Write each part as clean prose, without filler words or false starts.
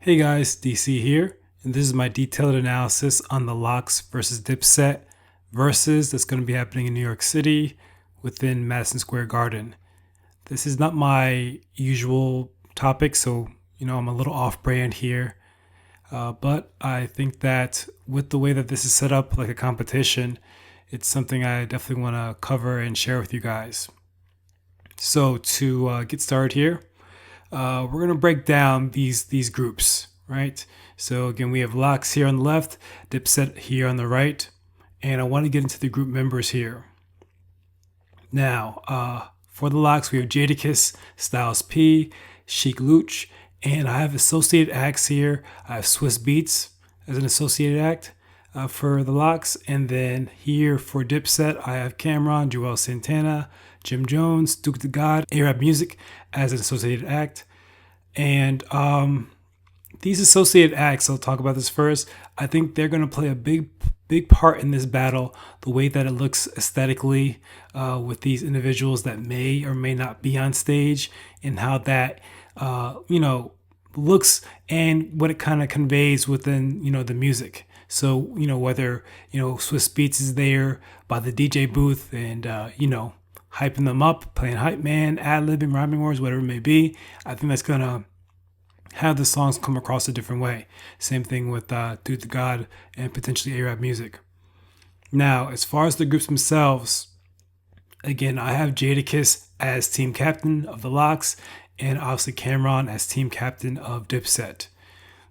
Hey guys, DC here, and this is my detailed analysis on the Lox versus Dipset Verzuz that's going to be happening in New York City within Madison Square Garden. This is not my usual topic, so I'm a little off brand here, but I think that with the way that this is set up like a competition, it's something I definitely want to cover and share with you guys. So to get started here, we're going to break down these groups, right? So again, we have Lox here on the left, Dipset here on the right, and I want to get into the group members here. Now, for the Lox, we have Jadakiss, Styles P, Chic Luch, and I have associated acts here. I have Swiss Beats as an associated act for the Lox, and then here for Dipset, I have Cameron, Joel Santana, Jim Jones, Duke the God, A-Rap Music as an associated act. And these associated acts, I'll talk about this first, I think they're going to play a big part in this battle, the way that it looks aesthetically with these individuals that may or may not be on stage, and how that, looks and what it kind of conveys within, the music. So, whether, Swiss Beats is there by the DJ booth and, hyping them up, playing hype man, ad-libbing, rhyming words, whatever it may be, I think that's going to have the songs come across a different way. Same thing with Duke the God and potentially A-Rap Music. Now, as far as the groups themselves, again, I have Jadakiss as team captain of the Lox, and obviously Cameron as team captain of Dipset.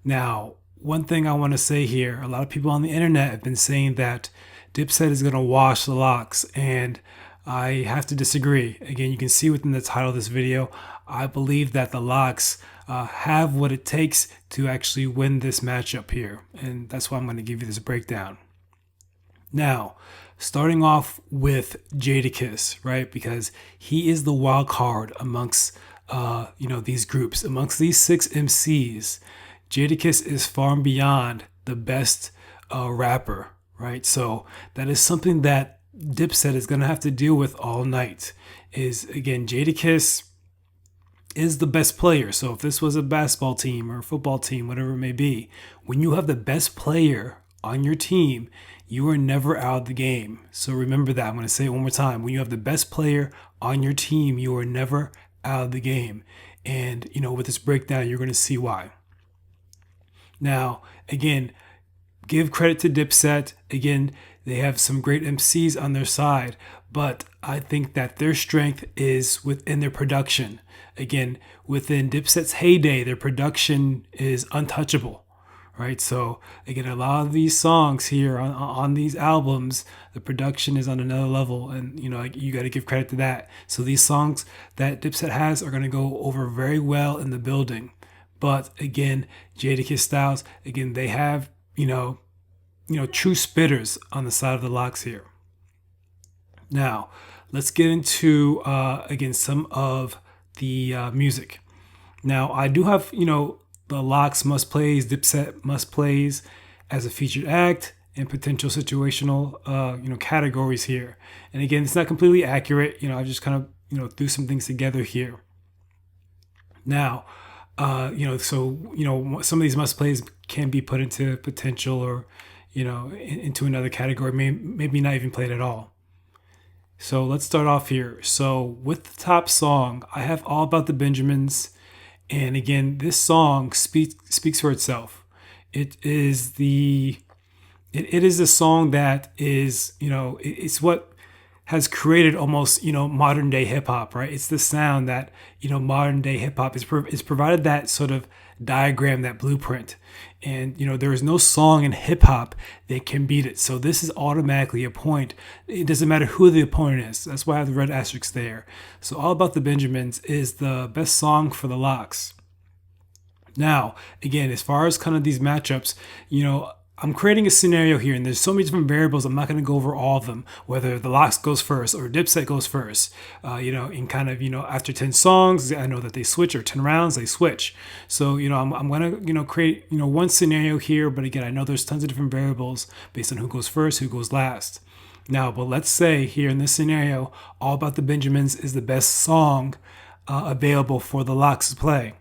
Now, one thing I want to say here, a lot of people on the internet have been saying that Dipset is going to wash the Lox, and I have to disagree. Again, you can see within the title of this video, I believe that the Lox have what it takes to actually win this matchup here, and that's why I'm going to give you this breakdown. Now, starting off with Jadakiss, right? Because he is the wild card amongst these groups, amongst these 6 MCs. Jadakiss is far and beyond the best rapper, right? So that is something that Dipset is going to have to deal with all night. Is, again, Jadakiss is the best player. So if this was a basketball team or a football team, whatever it may be, when you have the best player on your team, you are never out of the game. So remember that. I'm going to say it one more time. When you have the best player on your team, you are never out of the game. And, with this breakdown, you're going to see why. Now, again, give credit to Dipset. Again, they have some great MCs on their side, but I think that their strength is within their production. Again, within Dipset's heyday, their production is untouchable, right? So again, a lot of these songs here on these albums, the production is on another level, and you got to give credit to that. So these songs that Dipset has are going to go over very well in the building. But again, Jadakiss, Styles, again, they have, true spitters on the side of the Lox here. Now, let's get into, again, some of the music. Now, I do have, the Lox must plays, Dipset must plays as a featured act and potential situational, categories here. And again, it's not completely accurate. I just kind of, threw some things together here. Now, some of these must plays can be put into potential or, into another category, maybe not even played at all. So let's start off here. So with the top song, I have All About the Benjamins. And again, this song speaks for itself. It is the song that is, it's what has created almost, modern day hip hop, right? It's the sound that, modern day hip hop is provided that sort of diagram, that blueprint. And, there is no song in hip hop that can beat it. So this is automatically a point. It doesn't matter who the opponent is. That's why I have the red asterisk there. So All About the Benjamins is the best song for the Lox. Now, again, as far as kind of these matchups, I'm creating a scenario here, and there's so many different variables. I'm not going to go over all of them, whether the Lox goes first or Dipset goes first. In kind of, after 10 songs, I know that they switch, or 10 rounds, they switch. So, I'm going to, create, one scenario here. But again, I know there's tons of different variables based on who goes first, who goes last. Now, but let's say here in this scenario, All About the Benjamins is the best song available for the Lox to play.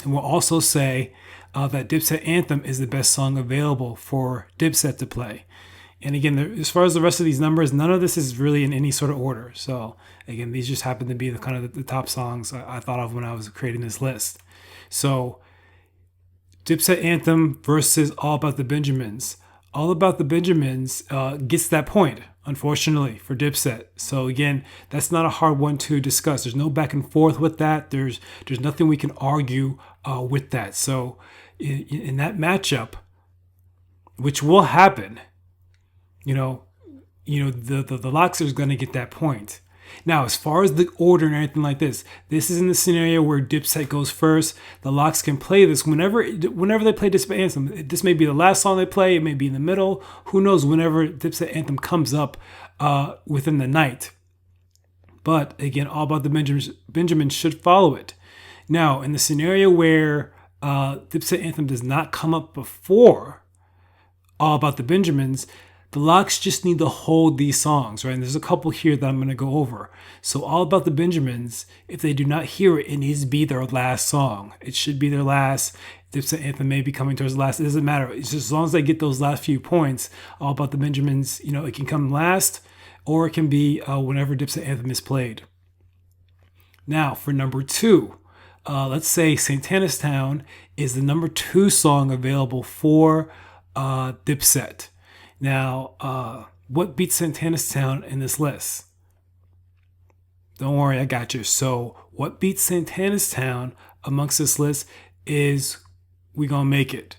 And we'll also say that Dipset Anthem is the best song available for Dipset to play. And again, as far as the rest of these numbers, none of this is really in any sort of order. So again, these just happen to be the kind of the top songs I thought of when I was creating this list. So Dipset Anthem versus All About the Benjamins. All About the Benjamins gets that point, unfortunately, for Dipset. So again, that's not a hard one to discuss. There's no back and forth with that. There's nothing we can argue with that. So in that matchup, which will happen, the Lox is going to get that point. Now, as far as the order and everything like this is in the scenario where Dipset goes first. The Lox can play this whenever they play Dipset Anthem. This may be the last song they play. It may be in the middle. Who knows? Whenever Dipset Anthem comes up within the night. But again, All About the Benjamins should follow it. Now, in the scenario where Dipset Anthem does not come up before All About the Benjamins, the Lox just need to hold these songs, right? And there's a couple here that I'm going to go over. So All About the Benjamins, if they do not hear it, it needs to be their last song. It should be their last. Dipset Anthem may be coming towards the last. It doesn't matter. It's just as long as they get those last few points, All About the Benjamins, it can come last, or it can be whenever Dipset Anthem is played. Now, for number 2, let's say Santana's Town is the number 2 song available for Dipset. Now, what beats Santana's Town in this list? Don't worry, I got you. So, what beats Santana's Town amongst this list is We Gonna Make It.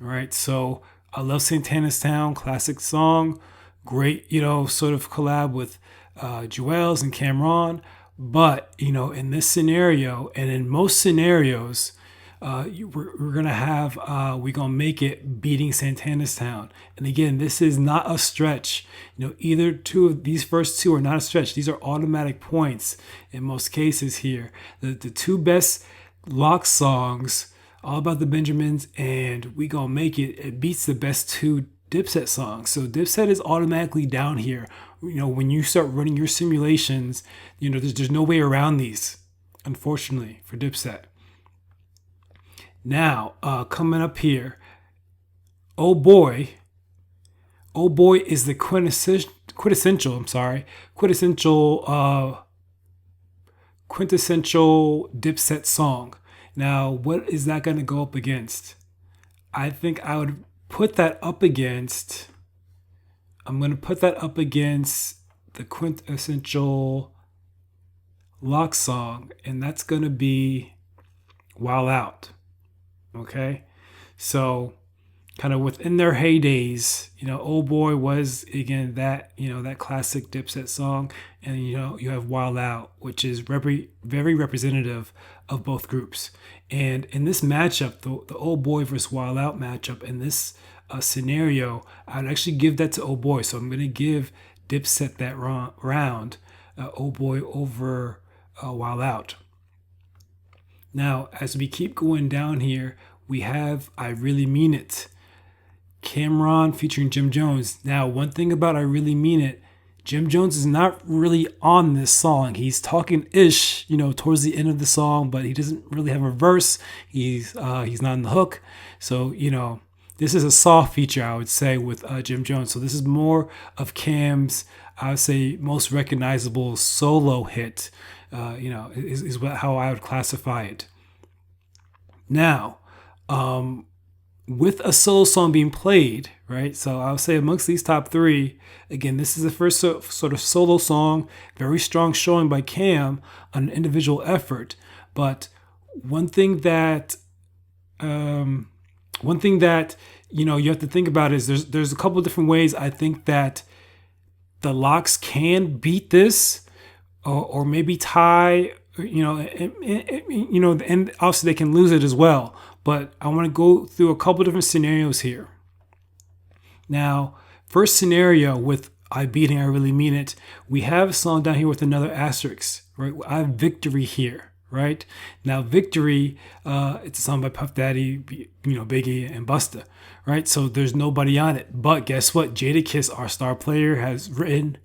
All right, so I love Santana's Town, classic song, great, sort of collab with Jewels and Cameron. But, in this scenario, and in most scenarios, we're going to have We Gonna Make It beating Santana's Town. And again, this is not a stretch. Either two of these first two are not a stretch. These are automatic points in most cases here. The two best Lox songs, All About the Benjamins and We Gonna Make It, it beats the best 2 Dipset songs. So Dipset is automatically down here. When you start running your simulations, there's no way around these, unfortunately, for Dipset. Now, coming up here, Oh Boy is the quintessential Dipset song. Now, what is that going to go up against? I think I would put that up against, I'm going to put that up against the quintessential Lox song, and that's going to be Wild Out. Okay, so kind of within their heydays, Oh Boy was again that that classic Dipset song, and you have Wild Out, which is very representative of both groups. And in this matchup, the Oh Boy versus Wild Out matchup, in this scenario, I'd actually give that to Oh Boy. So I'm going to give Dipset that round, Oh Boy over Wild Out. Now, as we keep going down here, we have I Really Mean It, Cameron featuring Jim Jones. Now, one thing about I Really Mean It, Jim Jones is not really on this song. He's talking-ish, towards the end of the song, but he doesn't really have a verse. He's not in the hook. So, this is a soft feature, I would say, with Jim Jones. So this is more of Cam's, I would say, most recognizable solo hit. Is how I would classify it. Now, with a solo song being played, right? So I would say amongst these top 3, again, this is the first sort of solo song, very strong showing by Cam on an individual effort. But one thing that you have to think about is there's a couple of different ways I think that the Lox can beat this. Or maybe tie, and obviously they can lose it as well. But I want to go through a couple different scenarios here. Now, first scenario with I Beating I Really Mean It, we have a song down here with another asterisk, right? I have Victory here, right? Now, Victory, it's a song by Puff Daddy, Biggie, and Busta, right? So there's nobody on it. But guess what? Jadakiss, our star player, has written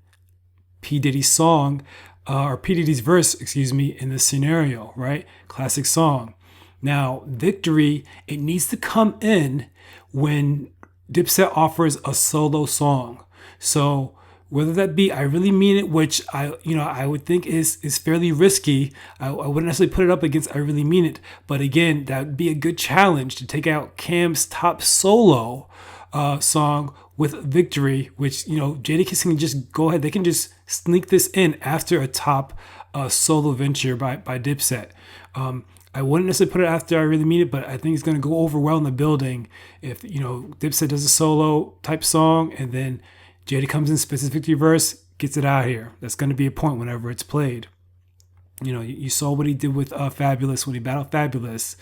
P. Diddy's song, or P. Diddy's verse, in this scenario, right? Classic song. Now, Victory, it needs to come in when Dipset offers a solo song. So whether that be I Really Mean It, which I would think is fairly risky. I wouldn't necessarily put it up against I Really Mean It, but again, that would be a good challenge to take out Cam's top solo song with Victory, which Jadakiss can just go ahead. They can just sneak this in after a top solo venture by Dipset. I wouldn't necessarily put it after I Really Mean It, but I think it's going to go over well in the building if Dipset does a solo type song and then Jada comes in, spits his Victory verse, gets it out here. That's going to be a point whenever it's played. You saw what he did with Fabulous when he battled Fabulous.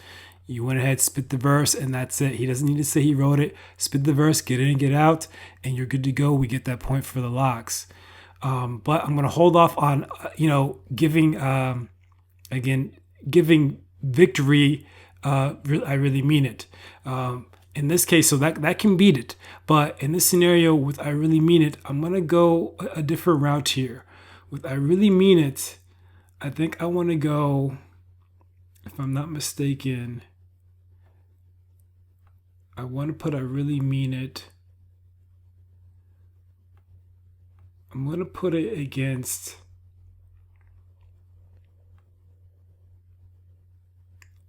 You went ahead, spit the verse, and that's it. He doesn't need to say he wrote it. Spit the verse, get in and get out, and you're good to go. We get that point for the locks. But I'm going to hold off on, giving Victory. I Really Mean It. In this case, so that can beat it. But in this scenario with I Really Mean It, I'm going to go a different route here. With I Really Mean It, I think I want to go, if I'm not mistaken, I want to put I Really Mean It. I'm going to put it against,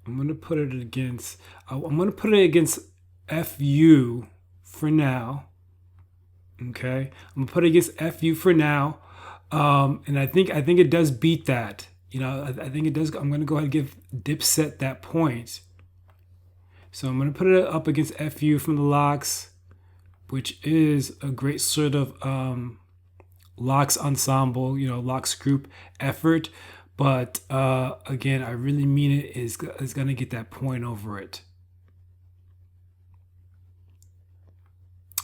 I'm going to put it against FU for now. Okay, I'm gonna put it against FU for now, and I think it does beat that. I think it does. I'm gonna go ahead and give Dipset that point. So I'm gonna put it up against FU from the Locks, which is a great sort of Locks ensemble, Locks group effort. But again, I Really Mean It is gonna get that point over it.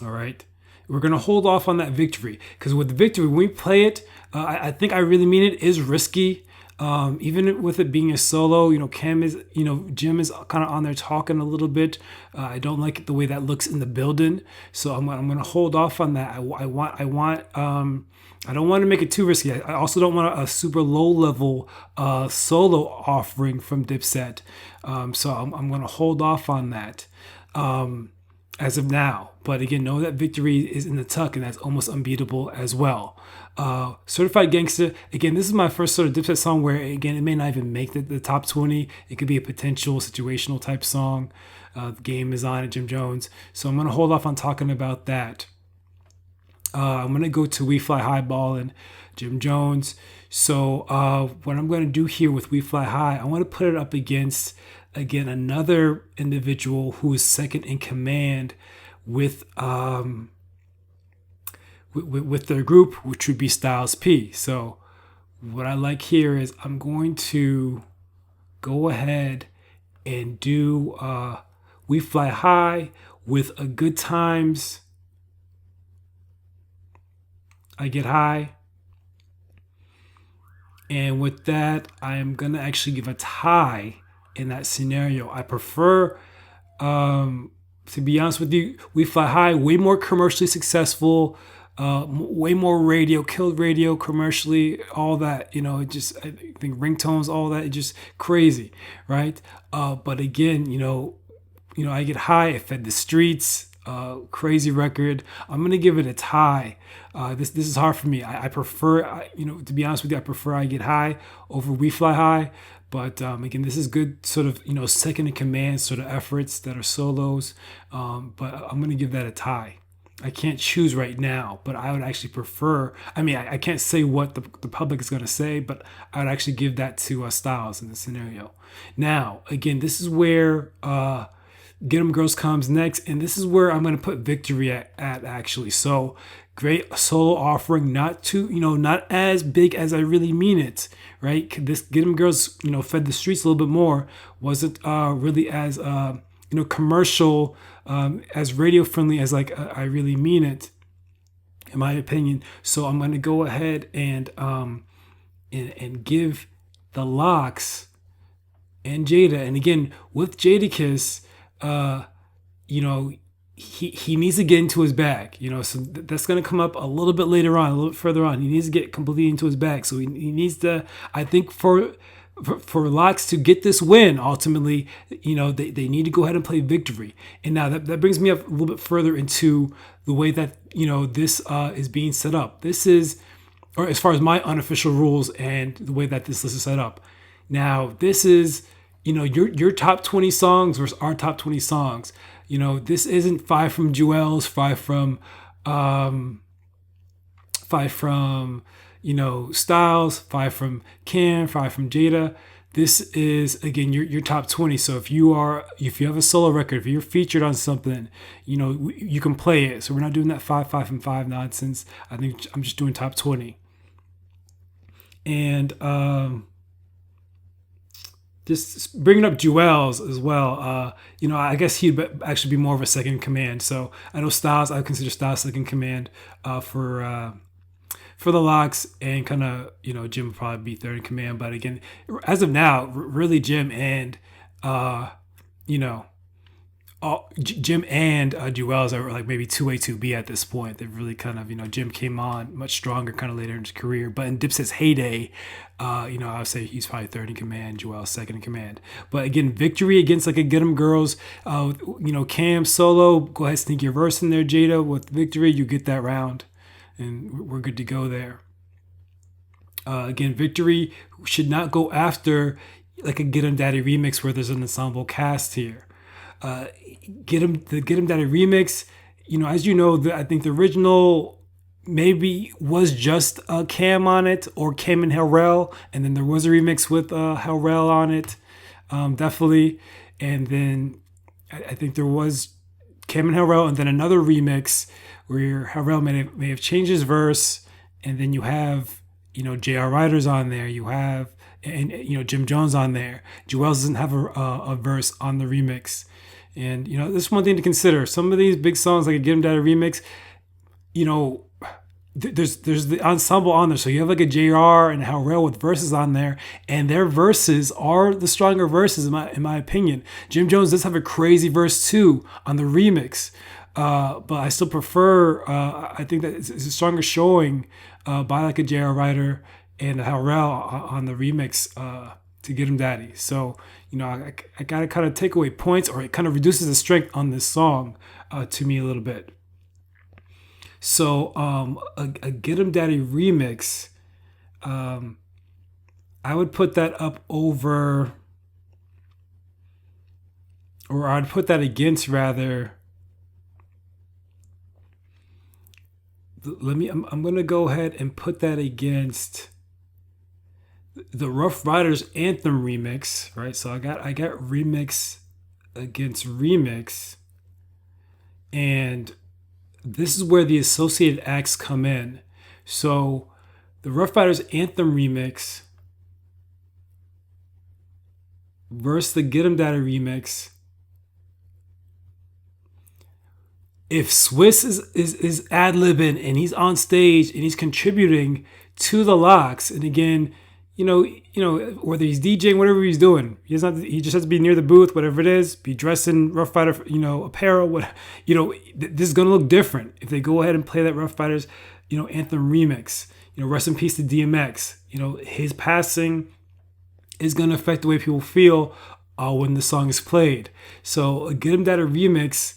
All right, we're going to hold off on that Victory because with Victory, when we play it, I think I Really Mean It is risky. Even with it being a solo, Cam is, Jim is kind of on there talking a little bit. I don't like the way that looks in the building, so I'm going to hold off on that. I don't want to make it too risky. I also don't want a super low level solo offering from Dipset, so I'm going to hold off on that. As of now, but again, know that Victory is in the tuck, and that's almost unbeatable as well. Certified Gangster, again, this is my first sort of Dipset song where, again, it may not even make the top 20. It could be a potential situational type song. The Game is on it, Jim Jones. So I'm going to hold off on talking about that. I'm going to go to We Fly High Ball and Jim Jones. So what I'm going to do here with We Fly High, I want to put it up against, again, another individual who is second in command with their group, which would be Styles P. So what I like here is I'm going to go ahead and do We Fly High with a Good Times, I Get High. And with that, I am going to actually give a tie in that scenario. I prefer, to be honest with you, We Fly High, way more commercially successful, way more radio, killed radio commercially, all that, it just, I think ringtones, all that, it's just crazy, right? But again, I Get High, it fed the streets, crazy record. I'm going to give it a tie. This is hard for me. I prefer, to be honest with you, I prefer I Get High over We Fly High. But again, this is good sort of, second in command sort of efforts that are solos. But I'm going to give that a tie. I can't choose right now, but I would actually prefer, I can't say what the public is going to say, but I would actually give that to Styles in this scenario. Now, again, this is where Get 'Em Girls comes next, and this is where I'm going to put Victory at actually. So great solo offering, not as big as I Really Mean It, right? This Get 'Em Girls, fed the streets a little bit more. Wasn't really as commercial, as radio friendly as like I Really Mean It, in my opinion. So I'm going to go ahead and give the Locks and Jada, and again with Jadakiss, he needs to get into his bag, so that's going to come up a little bit later on, a little bit further on. He needs to get completely into his bag. So he needs to, I think for for Lox to get this win, ultimately, they need to go ahead and play Victory. And now that brings me up a little bit further into the way that, this is being set up. This is, or as far as my unofficial rules and the way that this list is set up. Now, this is, your top 20 songs versus our top 20 songs. This isn't 5 from Jewels, 5 from, Styles, 5 from Cam, 5 from Jada. This is, again, your top 20. So if you have a solo record, if you're featured on something, you can play it. So we're not doing that 5 from 5 nonsense. I think I'm just doing top 20. And just bringing up Jewels as well. I guess he'd actually be more of a second in command. So I know Styles, I consider Styles second in command for the Lox, and kind of, Jim would probably be third in command. But again, as of now, really Jim and, Jim and Jewels are like maybe 2A, 2B at this point. They've really kind of, Jim came on much stronger kind of later in his career. But in Dipset's heyday, I would say he's probably third in command, Jewels second in command. But again, Victory against like a Get 'Em Girls, Cam solo, go ahead, sneak your verse in there, Jada, with Victory, you get that round. And we're good to go there. Again, Victory should not go after like a Get 'Em Daddy remix where there's an ensemble cast here. Get 'Em Daddy remix, as you know, I think the original maybe was just Cam on it, or Cam and Harrell, and then there was a remix with Harrell on it, definitely. And then I think there was Cam and Harrell, and then another remix where Harrell may have changed his verse, and then you have, J.R. Ryder's on there, you have, and Jim Jones on there. Jewels doesn't have a verse on the remix. And, this is one thing to consider. Some of these big songs, like a Get 'Em Daddy remix, there's the ensemble on there. So you have like a JR and Harrell with verses on there, and their verses are the stronger verses in my opinion. Jim Jones does have a crazy verse too on the remix. But I still prefer, I think that it's a stronger showing by like a J.R. Ryder and a Harrell on the remix to Get 'Em Daddy. So, I got to kind of take away points, or it kind of reduces the strength on this song to me a little bit. So a Get 'Em Daddy remix, I would put that up over, or I'd put that against rather. I'm going to go ahead and put that against the Rough Riders Anthem remix, right? So I got remix against remix, and this is where the associated acts come in. So the Rough Riders Anthem remix versus the Get 'Em Daddy remix. If Swiss is ad-libbing and he's on stage and he's contributing to the Lox, and again, whether he's DJing, whatever he's doing, he just has to be near the booth, whatever it is, be dressed in Rough Rider, apparel, this is gonna look different if they go ahead and play that Rough Riders, anthem remix. Rest in peace to DMX. His passing is gonna affect the way people feel when the song is played. So Get 'Em Daddy remix,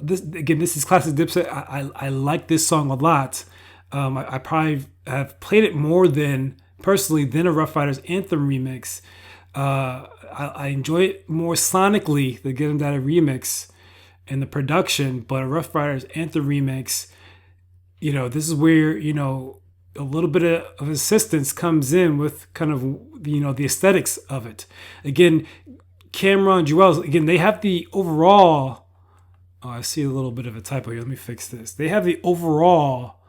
this is classic Dipset. I like this song a lot. I probably have played it more than a Rough Riders Anthem remix. I enjoy it more sonically, the Get 'Em Daddy remix and the production, but a Rough Riders Anthem remix, this is where, a little bit of assistance comes in with kind of, the aesthetics of it. Again, Cameron, Jewels, again, they have the overall, I see a little bit of a typo here. Let me fix this. They have the overall,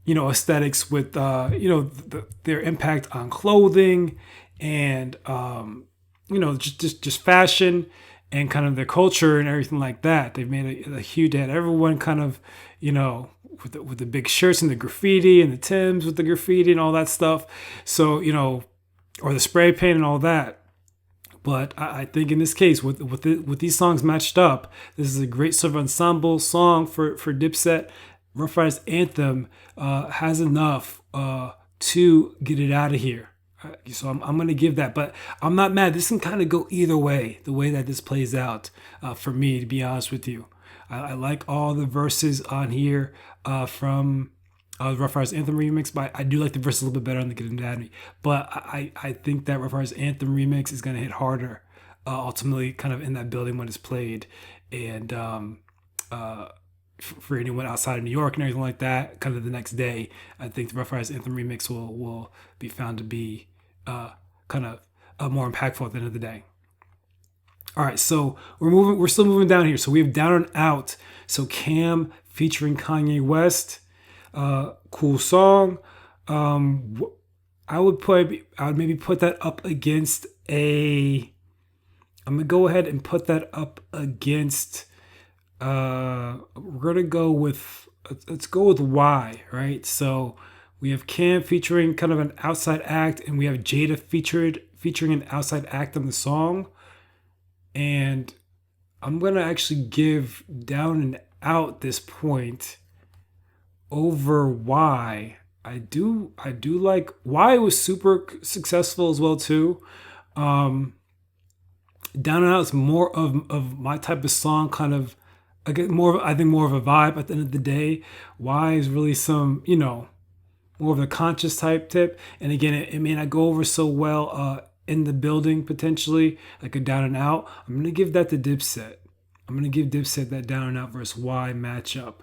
aesthetics with, their impact on clothing and, just fashion and kind of their culture and everything like that. They've made a huge, they had everyone kind of, with the big shirts and the graffiti and the Timbs with the graffiti and all that stuff. So, or the spray paint and all that. But I think in this case, with these songs matched up, this is a great sort of ensemble song for Dipset Rough Riders Anthem has enough to get it out of here. So I'm going to give that, but I'm not mad. This can kind of go either way, the way that this plays out for me, to be honest with you. I like all the verses on here from Rough Riders Anthem remix, but I do like the verse a little bit better on the Get Him At Me. But I think that Rough Riders Anthem remix is going to hit harder ultimately kind of in that building when it's played. And for anyone outside of New York and everything like that, kind of the next day, I think the Rough Riders Anthem remix will be found to be kind of more impactful at the end of the day. All right, so we're still moving down here. So we have Down and Out. So Cam featuring Kanye West, cool song. I would maybe put that up against I'm gonna go ahead and put that up against. We're gonna go with let's go with Y, right? So we have Cam featuring kind of an outside act, and we have Jada featuring an outside act on the song. And I'm gonna actually give Down and Out this point over Y. I do like Y. Was super successful as well too. Down and Out is more of my type of song, kind of. I think more of a vibe at the end of the day. Y is really some, more of a conscious type tip. And again, it may not go over so well in the building potentially, like a Down and Out. I'm going to give that to Dipset. I'm going to give Dipset that Down and Out versus Y matchup.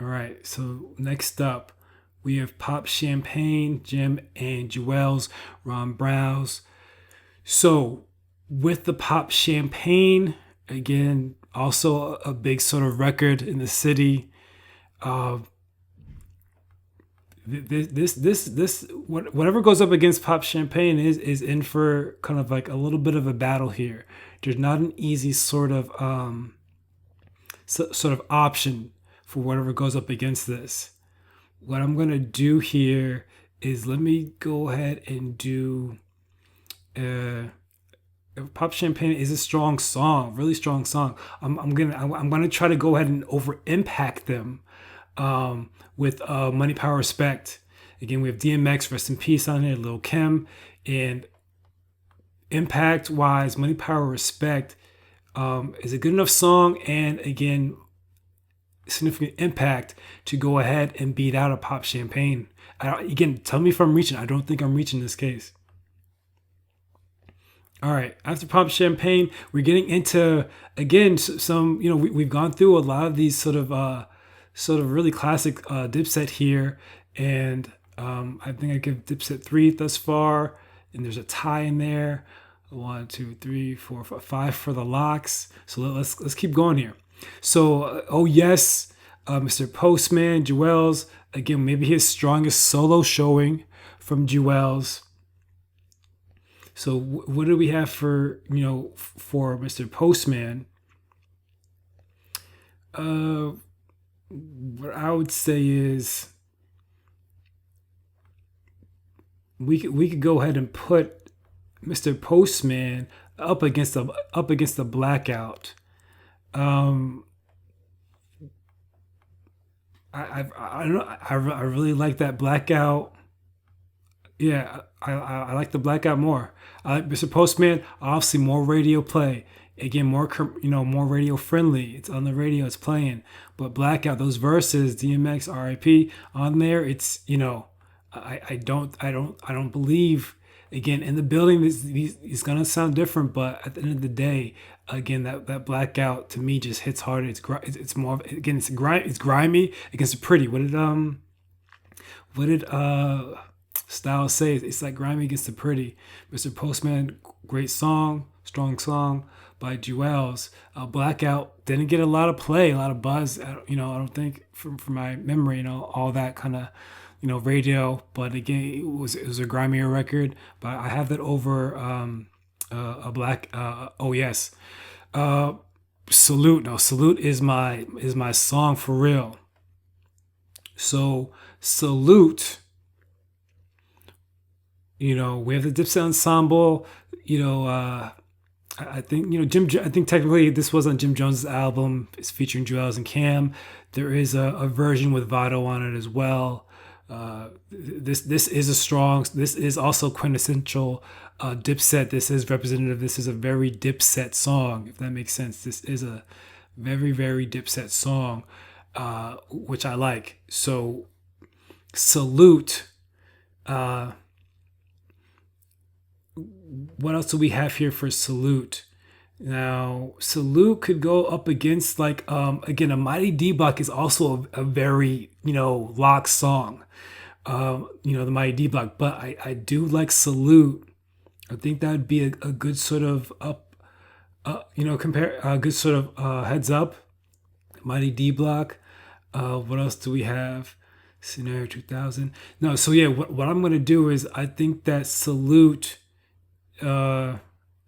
All right, so next up, we have Pop Champagne, Jim and Jewels, Ron Browse. So with the Pop Champagne, again, also a big sort of record in the city. Whatever goes up against Pop Champagne is in for kind of like a little bit of a battle here. There's not an easy sort of option for whatever goes up against this. What I'm gonna do here is let me go ahead and do. Pop Champagne is a strong song, really strong song. I'm gonna try to go ahead and over impact them with Money Power Respect. Again, we have DMX, rest in peace on here, Lil Kim, and impact wise, Money Power Respect is a good enough song, and again, significant impact to go ahead and beat out a Pop Champagne. Again, tell me if I'm reaching. I don't think I'm reaching this case. All right, after Pop Champagne, we're getting into, again, some, we've gone through a lot of these sort of really classic Dipset here, and I think I give Dipset 3 thus far, and there's a tie in there. 1, 2, 3, 4, 5 for the locks. So let's keep going here. So, oh yes, Mr. Postman, Jewels, again, maybe his strongest solo showing from Jewels. So what do we have for Mr. Postman? What I would say is we could go ahead and put Mr. Postman up against the Blackout. I really like that Blackout. Yeah, I like the Blackout more. I like Mr. Postman, obviously more radio play. Again, more radio friendly. It's on the radio, it's playing. But Blackout, those verses, DMX, RIP, on there, it's I don't believe. Again, in the building, it's gonna sound different, but at the end of the day, again, that Blackout to me just hits harder. It's more again, it's grimy against the pretty. What did Styles say? It's like grimy against the pretty. Mr. Postman, great song, strong song by Jewels. Blackout didn't get a lot of play, a lot of buzz. I don't think from my memory, all that kind of. Radio, but again, it was a grimier record. But I have that over a black. Oh yes, Salute. No, Salute is my song for real. So Salute. We have the Dipset ensemble. I think I think technically this was on Jim Jones' album. It's featuring Jewels and Cam. There is a version with Vado on it as well. This is a strong. This is also quintessential Dipset. This is representative. This is a very Dipset song, if that makes sense. This is a very Dipset song, which I like. So Salute. What else do we have here for Salute? Now, Salute could go up against again, a Mighty D Block is also a very, lock song. The Mighty D Block, but I do like Salute. I think that would be a good sort of compare a good sort of heads up. Mighty D Block. What else do we have? Scenario 2000. No, so yeah, what I'm gonna do is I think that Salute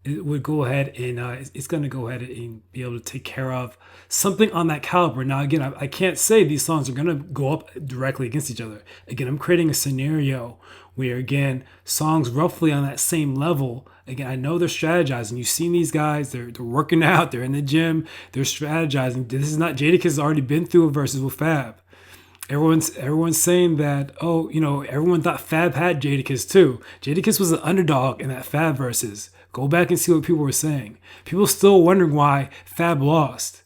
it would go ahead and it's going to go ahead and be able to take care of something on that caliber. Now, again, I can't say these songs are going to go up directly against each other. Again, I'm creating a scenario where, again, songs roughly on that same level. Again, I know they're strategizing. You've seen these guys, they're working out, they're in the gym, they're strategizing. This is not, Jadakiss has already been through a Verzuz with Fab. Everyone's saying that, everyone thought Fab had Jadakiss too. Jadakiss was an underdog in that Fab versus. Go back and see what people were saying. People still wondering why Fab lost.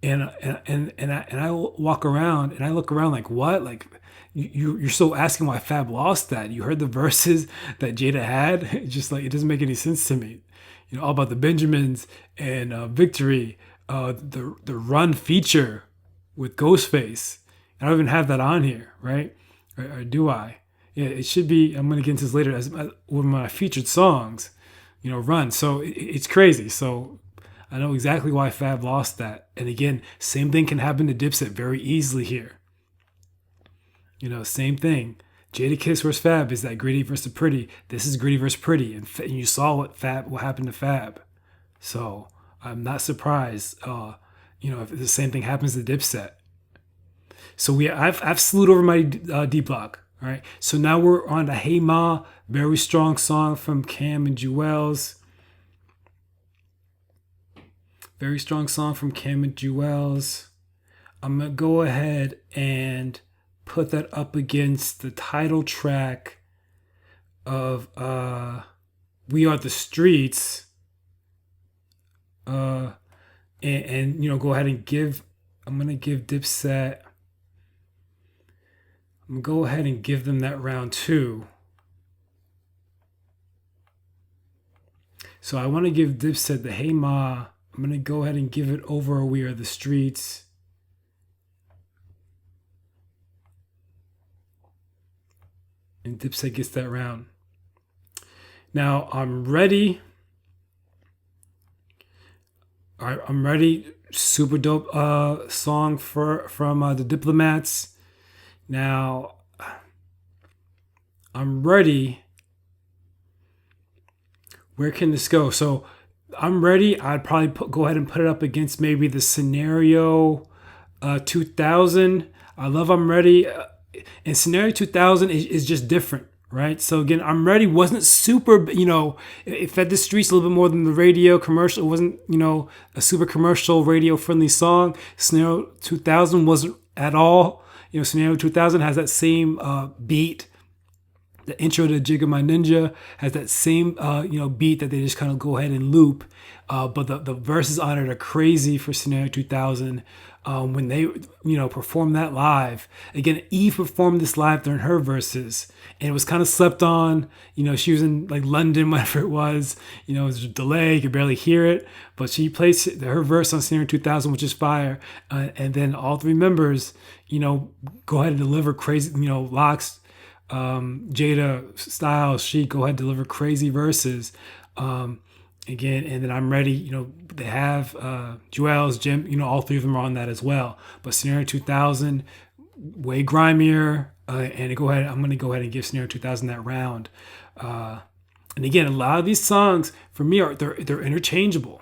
And I walk around and I look around like, what? Like you're still asking why Fab lost that. You heard the verses that Jada had. It's just like, it doesn't make any sense to me. All about the Benjamins and Victory, the Run feature with Ghostface. I don't even have that on here, right? Or do I? Yeah, it should be. I'm going to get into this later as one of my featured songs, Run. So it's crazy. So I know exactly why Fab lost that. And again, same thing can happen to Dipset very easily here. Same thing. Jadakiss versus Fab is that Gritty versus Pretty. This is Gritty versus Pretty. And you saw what happened to Fab. So I'm not surprised, if the same thing happens to Dipset. So I've slewed over my D Block. All right. So now we're on the Hey Ma, very strong song from Cam and Jewels. Very strong song from Cam and Jewels. I'm gonna go ahead and put that up against the title track of We Are the Streets. And go ahead and I'm gonna give Dipset. I'm going to go ahead and give them that round 2. So I want to give Dipset the Hey Ma. I'm going to go ahead and give it over We Are the Streets. And Dipset gets that round. Now I'm ready. All right, I'm ready. Super dope song from the Diplomats. Now, I'm ready. Where can this go? So, I'm ready. I'd probably go ahead and put it up against maybe the Scenario 2000. I love I'm Ready. And Scenario 2000 is just different, right? So, again, I'm Ready wasn't super, it fed the streets a little bit more than the radio commercial. It wasn't, a super commercial radio-friendly song. Scenario 2000 wasn't at all. Scenario 2000 has that same beat. The intro to Jigga My Ninja has that same, beat that they just kind of go ahead and loop. But the verses on it are crazy for Scenario 2000. When they, perform that live. Again, Eve performed this live during her verses. And it was kind of slept on. She was in London, whatever it was. It was a delay. You could barely hear it. But she plays her verse on Scenario 2000, which is fire. And then all 3 members, go ahead and deliver crazy, Locks, Jada, Styles, she go ahead and deliver crazy verses. Again, and then I'm Ready, they have Jewels, Jim, all 3 of them are on that as well. But Scenario 2000, way grimier. And I'm going to go ahead and give Scenario 2000 that round. And again, a lot of these songs for me they're interchangeable.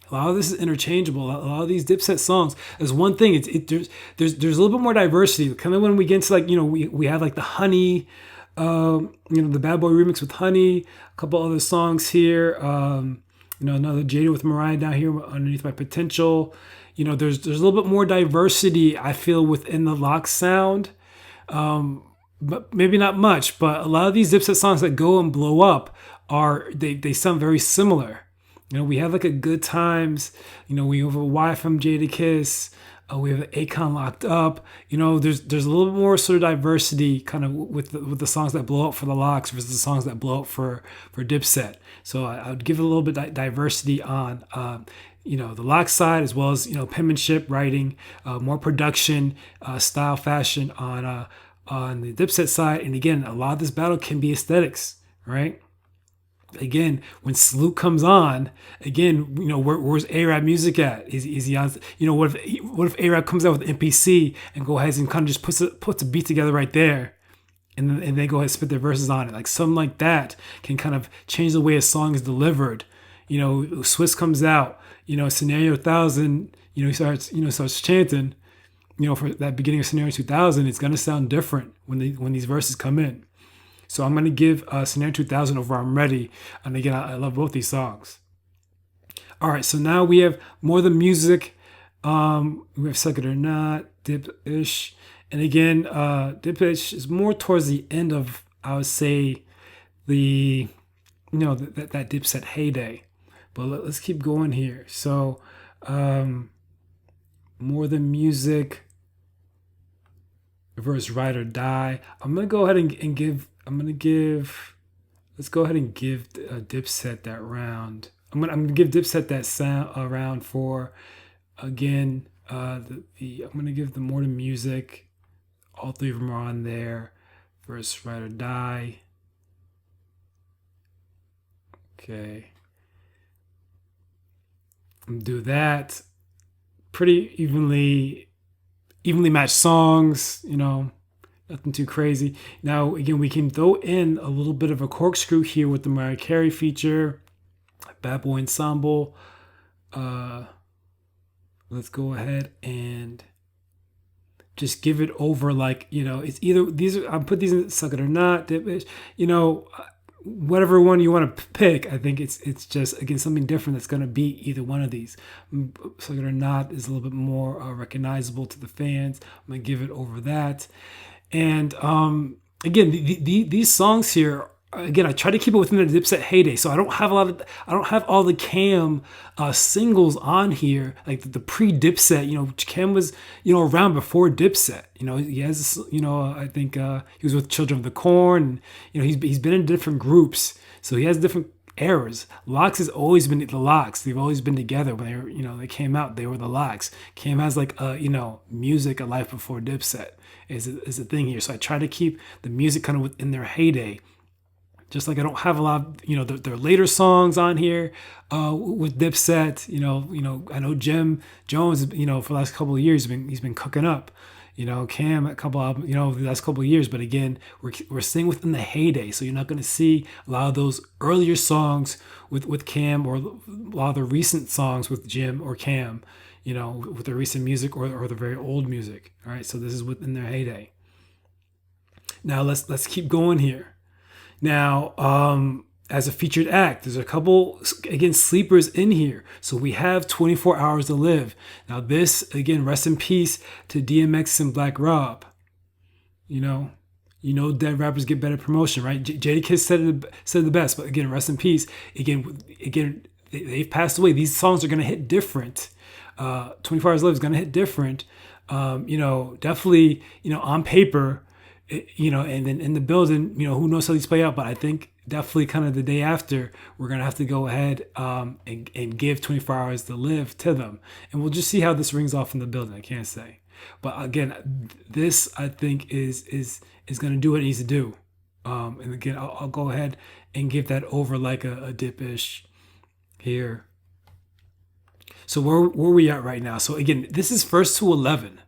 A lot of this is interchangeable. A lot of these Dipset songs is one thing. There's a little bit more diversity. Kind of when we get into we have the Honey, the Bad Boy remix with Honey, a couple other songs here. Another Jada with Mariah down here underneath my potential. There's a little bit more diversity I feel within the Lox sound, but maybe not much. But a lot of these Dipset songs that go and blow up they sound very similar. We have like a Good Times. We have a Y from Jadakiss. We have Akon Locked Up. There's a little bit more sort of diversity kind of with the songs that blow up for the Lox versus the songs that blow up for Dipset. So I would give it a little bit diversity on the Lox side, as well as penmanship, writing, more production, style, fashion on the Dipset side. And again, a lot of this battle can be aesthetics, right? Again, when Salute comes on, again, where's A-Rap music at? Is he on? What if A-Rap comes out with MPC and go ahead and kind of just puts a beat together right there, and they go ahead and spit their verses on it, like something like that can kind of change the way a song is delivered. Swiss comes out, Scenario 1000, he starts chanting, for that beginning of Scenario 2000, it's gonna sound different when these verses come in. So I'm going to give Scenario 2000 over I'm Ready. And again, I love both these songs. All right, so now we have more of the music. We have Suck It or Not, Dip-ish. And again, Dip-ish is more towards the end of, I would say, that Dipset heyday. But let's keep going here. So more of the music. Verse Ride or Die. I'm going to go ahead and give... Let's go ahead and give Dipset that round. I'm gonna give Dipset that sound round for, again, I'm gonna give the more to music. All three of them are on there. Verse Ride or Die. Okay. I'm gonna do that. Pretty evenly matched songs, nothing too crazy. Now, again, we can throw in a little bit of a corkscrew here with the Mariah Carey feature, Bad Boy Ensemble. Let's go ahead and just give it over like, it's either these. I put these in Suck It or Not, whatever one you want to pick. I think it's just, again, something different that's going to be either one of these. Suck It or Not is a little bit more recognizable to the fans. I'm going to give it over that. And again, these songs here, again, I try to keep it within the Dipset heyday, so I don't have all the Cam singles on here, like the pre-Dipset. Cam was around before Dipset. He has I think he was with Children of the Corn. And, he's been in different groups, so he has different eras. Lox has always been the Lox. They've always been together. When they came out, they were the Lox. Cam has like music, a life before Dipset is a thing here. So I try to keep the music kind of within their heyday. Just like I don't have a lot of, their later songs on here with Dipset. I know Jim Jones, for the last couple of years, he's been cooking up. Cam, a couple of, the last couple of years. But again, we're staying within the heyday. So you're not going to see a lot of those earlier songs with Cam, or a lot of the recent songs with Jim or Cam, with the recent music or the very old music. All right, so this is within their heyday. Now let's keep going here. Now, as a featured act, there's a couple, again, sleepers in here. So we have 24 Hours to Live. Now this, again, rest in peace to DMX and Black Rob. Dead rappers get better promotion, right? Jadakiss said the best, but again, rest in peace. Again, they've passed away. These songs are going to hit different. 24 Hours to Live is going to hit different. Definitely, on paper, and then in the building, who knows how these play out, but I think definitely kind of the day after, we're going to have to go ahead and give 24 Hours to Live to them. And we'll just see how this rings off in the building. I can't say. But again, this, I think, is going to do what it needs to do. And again, I'll go ahead and give that over like a Dip-ish here. So where we at right now? So again, this is first to 11.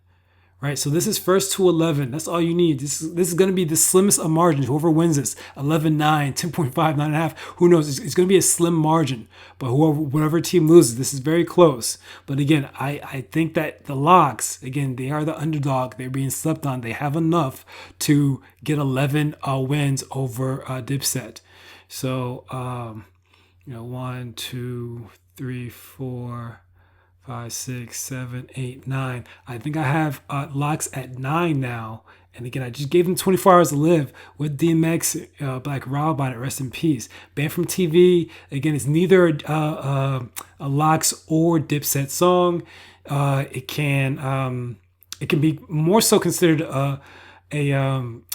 Right, so this is first to 11. That's all you need. This is going to be the slimmest of margins. Whoever wins this, 11-9, 10.5, 9.5, who knows? It's going to be a slim margin. But whatever team loses, this is very close. But again, I think that the Lox, again, they are the underdog. They're being slept on. They have enough to get 11 wins over Dipset. So, One, two, three, four, five, six, seven, eight, nine. I think I have locks at nine now. And again, I just gave them 24 hours to live with DMX, Black Rob on it. Rest in peace. Banned from TV. Again, it's neither a locks or Dipset song. It can be more so considered a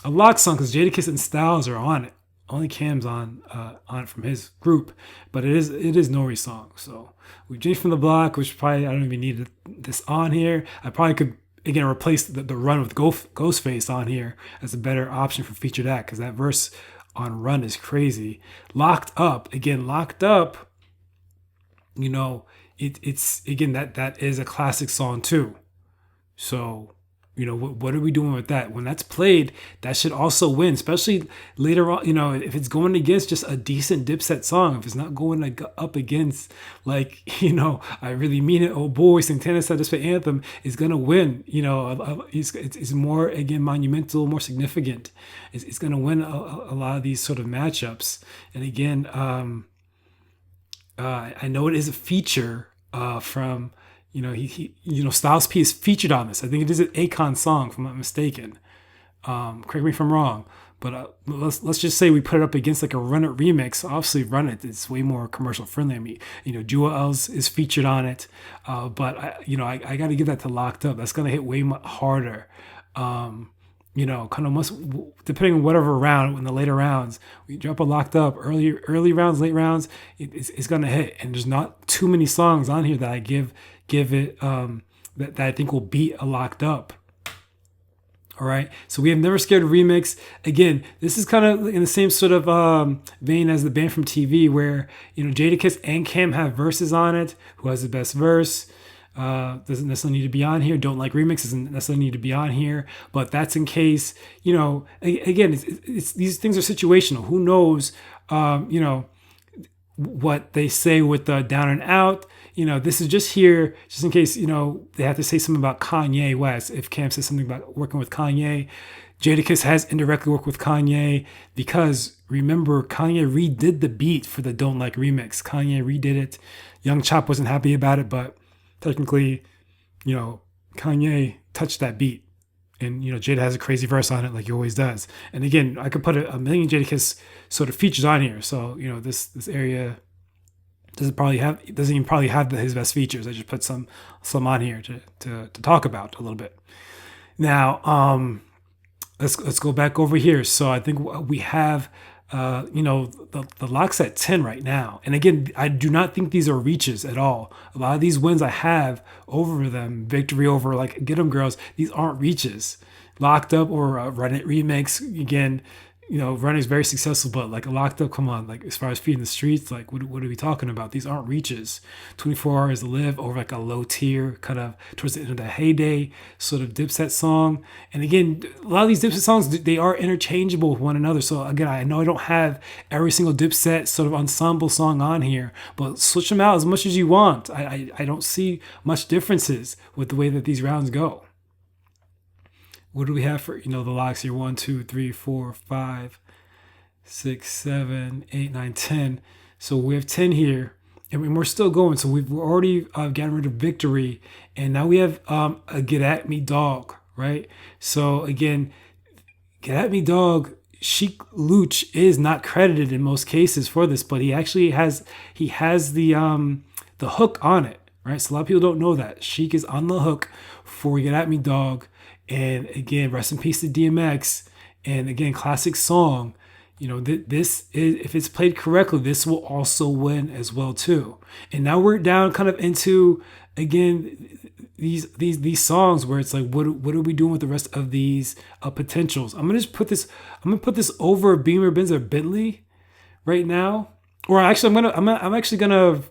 lock song because Jadakiss and Styles are on it. Only Cam's on it from his group, but it is Nori's song. So we changed from the block, which probably I don't even need this on here. I probably could again replace the run with Ghostface on here as a better option for featured act because that verse on Run is crazy. Locked Up. It's again that is a classic song too. So, what are we doing with that? When that's played, that should also win, especially later on, if it's going against just a decent Dipset song, if it's not going up against, I Really Mean It, Oh Boy, Santana Said This for Anthem, is going to win. It's more, again, monumental, more significant. It's going to win a lot of these sort of matchups. And again, I know it is a feature from... Styles P is featured on this. I think it is an Akon song, if I'm not mistaken. Correct me if I'm wrong, but let's just say we put it up against like a Run It remix. Obviously, Run It is way more commercial friendly. I mean, Jewel is featured on it, but I got to give that to Locked Up. That's gonna hit way harder. Kind of must depending on whatever round in the later rounds we drop a Locked Up early rounds, late rounds, it's gonna hit. And there's not too many songs on here that I give it that I think will beat a Locked Up. All right, so we have Never Scared remix. Again, this is kind of in the same sort of vein as the Band from TV, where Jadakiss and Cam have verses on it. Who has the best verse? Doesn't necessarily need to be on here. Don't Like remix doesn't necessarily need to be on here, but that's in case again, it's these things are situational. Who knows? What they say with the Down and Out. This is just here, just in case, they have to say something about Kanye West. If Cam says something about working with Kanye, Jadakiss has indirectly worked with Kanye because remember, Kanye redid the beat for the Don't Like remix. Kanye redid it. Young Chop wasn't happy about it, but technically, Kanye touched that beat. And, Jada has a crazy verse on it like he always does. And again, I could put a million Jadakiss sort of features on here. So, this area doesn't even probably have his best features. I just put some on here to talk about a little bit. Now, let's go back over here. So I think we have the locks at 10 right now. And again, I do not think these are reaches at all. A lot of these wins I have over them, victory over like Get 'Em Girls, these aren't reaches. Locked Up or Run It remix, again, Run is very successful, but like a Locked Up, come on, like as far as feeding the streets, like what are we talking about? These aren't reaches. 24 Hours to Live over like a low tier, kind of towards the end of the heyday sort of Dipset song. And again, a lot of these Dipset songs, they are interchangeable with one another. So again, I know I don't have every single Dipset sort of ensemble song on here, but switch them out as much as you want. I don't see much differences with the way that these rounds go. What do we have for, the locks here? 1, 2, 3, 4, 5, 6, 7, 8, 9, 10. So we have 10 here, and we're still going. So we've already gotten rid of Victory, and now we have a Get At Me Dog, right? So again, Get At Me Dog, Sheik Luch is not credited in most cases for this, but he actually has the hook on it, right? So a lot of people don't know that. Sheik is on the hook for Get At Me Dog. And again, rest in peace to DMX. And again, classic song. This is, if it's played correctly, this will also win as well too. And now we're down kind of into again these songs where it's like, what are we doing with the rest of these potentials? I'm gonna put this over Beamer, Benz, or Bentley right now. Or actually, I'm actually gonna.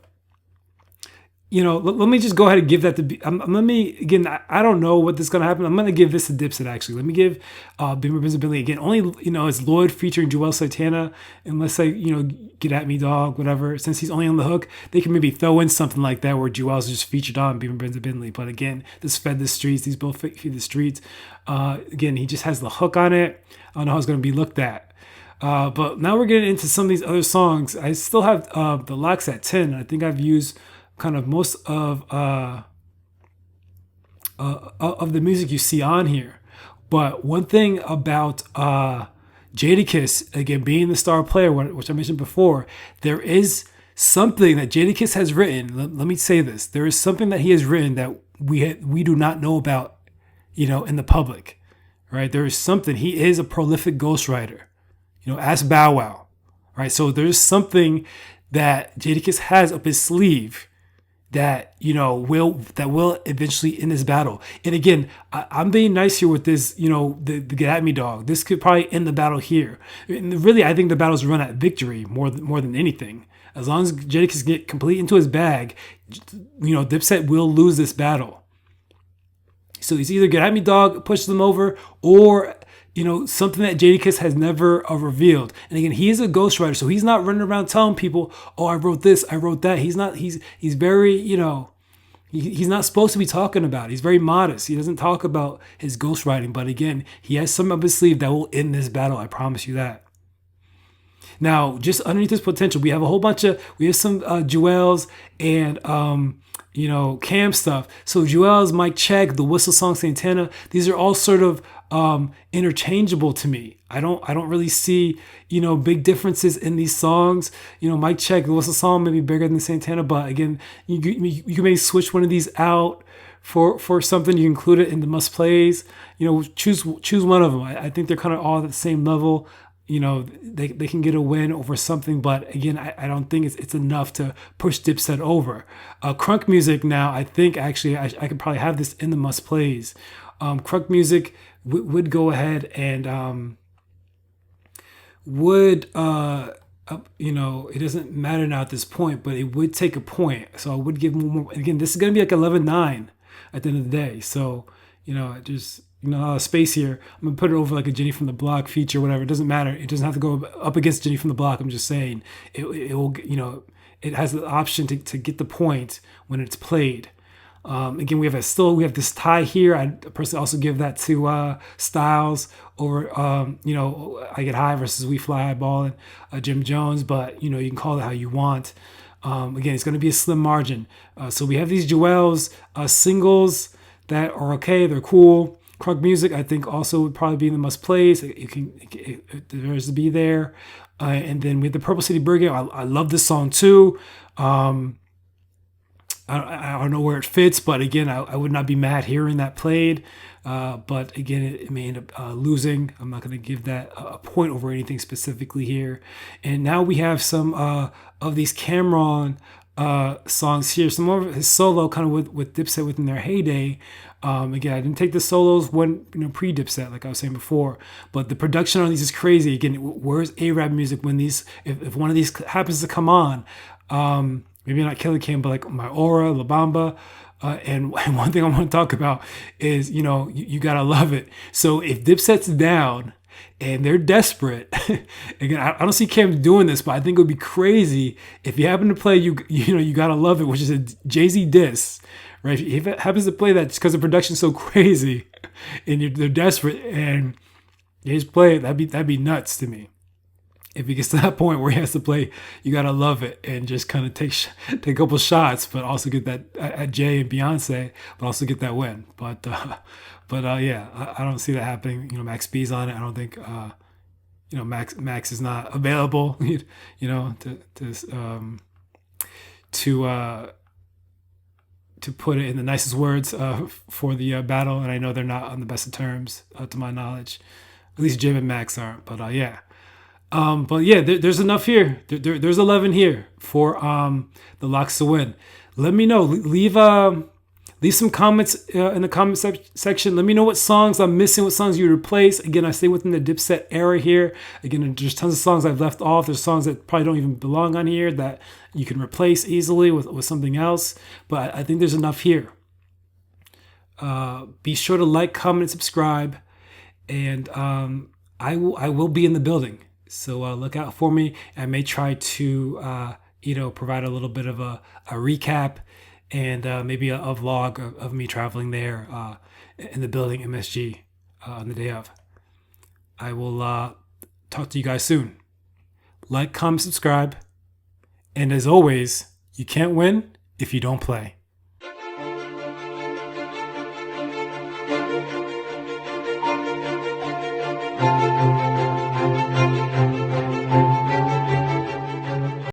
Let me just go ahead and give that to. Let me again. I don't know what this is gonna happen. I'm gonna give this to Dipset. Actually, let me give Beamer Benz Bentley again. Only it's Lloyd featuring Joel Santana. Unless I Get At Me Dog, whatever. Since he's only on the hook, they can maybe throw in something like that where Joel's just featured on Beamer Benz Bentley. But again, this fed the streets. These both feed the streets. Again, he just has the hook on it. I don't know how it's gonna be looked at. But now we're getting into some of these other songs. I still have the locks at 10. I think I've used kind of most of the music you see on here. But one thing about Jadakiss, again, being the star player, which I mentioned before, there is something that Jadakiss has written. Let me say this. There is something that he has written that we do not know about, in the public, right? There is something. He is a prolific ghostwriter, ask Bow Wow, right? So there's something that Jadakiss has up his sleeve that will eventually end this battle. And again, I'm being nice here with this, the Get At Me Dog. This could probably end the battle here. And really, I think the battle's run at victory more than anything. As long as Jadakiss get complete into his bag, Dipset will lose this battle. So he's either Get At Me Dog pushes them over, or something that Jadakiss has never revealed. And again, he is a ghostwriter, so he's not running around telling people, "Oh, I wrote this, I wrote that." He's not. He's very, he's not supposed to be talking about it. He's very modest. He doesn't talk about his ghostwriting. But again, he has something up his sleeve that will end this battle. I promise you that. Now, just underneath this potential, we have some Jewels and Cam stuff. So Jewels, Mike Check, the Whistle Song, Santana, these are all sort of interchangeable to me. I don't really see, big differences in these songs. Mike Check, the Whistle Song may be bigger than Santana, but again, you may switch one of these out for something. You include it in the must plays. Choose one of them. I think they're kind of all at the same level. They can get a win over something, but again, I don't think it's enough to push Dipset over. Crunk music now, I think actually I could probably have this in the must plays. Crunk music would go ahead and it doesn't matter now at this point, but it would take a point. So I would give more. Again, this is going to be like 11-9 at the end of the day. So, just space here. I'm gonna put it over like a Jenny from the Block feature, whatever. It doesn't matter. It doesn't have to go up against Jenny from the Block. I'm just saying it will. It has the option to get the point when it's played. Again, we have this tie here. I personally also give that to Styles over I Get High versus We Fly Highball and Jim Jones, but you can call it how you want. Again, it's going to be a slim margin. So we have these Jewels singles that are okay. They're cool. Crunk music, I think, also would probably be in the must plays. It deserves to be there. And then with the Purple City Brigade, I love this song too. I don't know where it fits, but again, I would not be mad hearing that played. But again, it may end up losing. I'm not going to give that a point over anything specifically here. And now we have some of these Cameron songs here. Some more of his solo, kind of with Dipset within their heyday. Again, I didn't take the solos when pre-Dipset, like I was saying before, but the production on these is crazy. Again, where's A-Rap music when these, if one of these happens to come on, maybe not Killer Cam, but like My Aura, La Bamba. And one thing I want to talk about is, you gotta love it. So if Dipset's down and they're desperate, again, I don't see Cam doing this, but I think it would be crazy if you happen to play you gotta love it, which is a Jay-Z diss, right? If it happens to play that just because the production's so crazy and they're desperate and you just play it, that'd be nuts to me. If he gets to that point where he has to play, you gotta love it and just kind of take a couple shots, but also get that at Jay and Beyonce, but also get that win. But yeah, I don't see that happening. Max B's on it. I don't think Max is not available. To put it in the nicest words for the battle, and I know they're not on the best of terms to my knowledge. At least Jim and Max aren't. But yeah. But yeah, there's enough here. There's 11 here for the locks to win. Let me know. Leave some comments in the comment section. Let me know what songs I'm missing, what songs you would replace. Again, I stay within the Dipset era here. Again, there's tons of songs I've left off. There's songs that probably don't even belong on here that you can replace easily with something else. But I think there's enough here. Be sure to like, comment, and subscribe. And I will be in the building. So look out for me. I may try to, provide a little bit of a recap and maybe a vlog of me traveling there in the building MSG on the day of. I will talk to you guys soon. Like, comment, subscribe. And as always, you can't win if you don't play.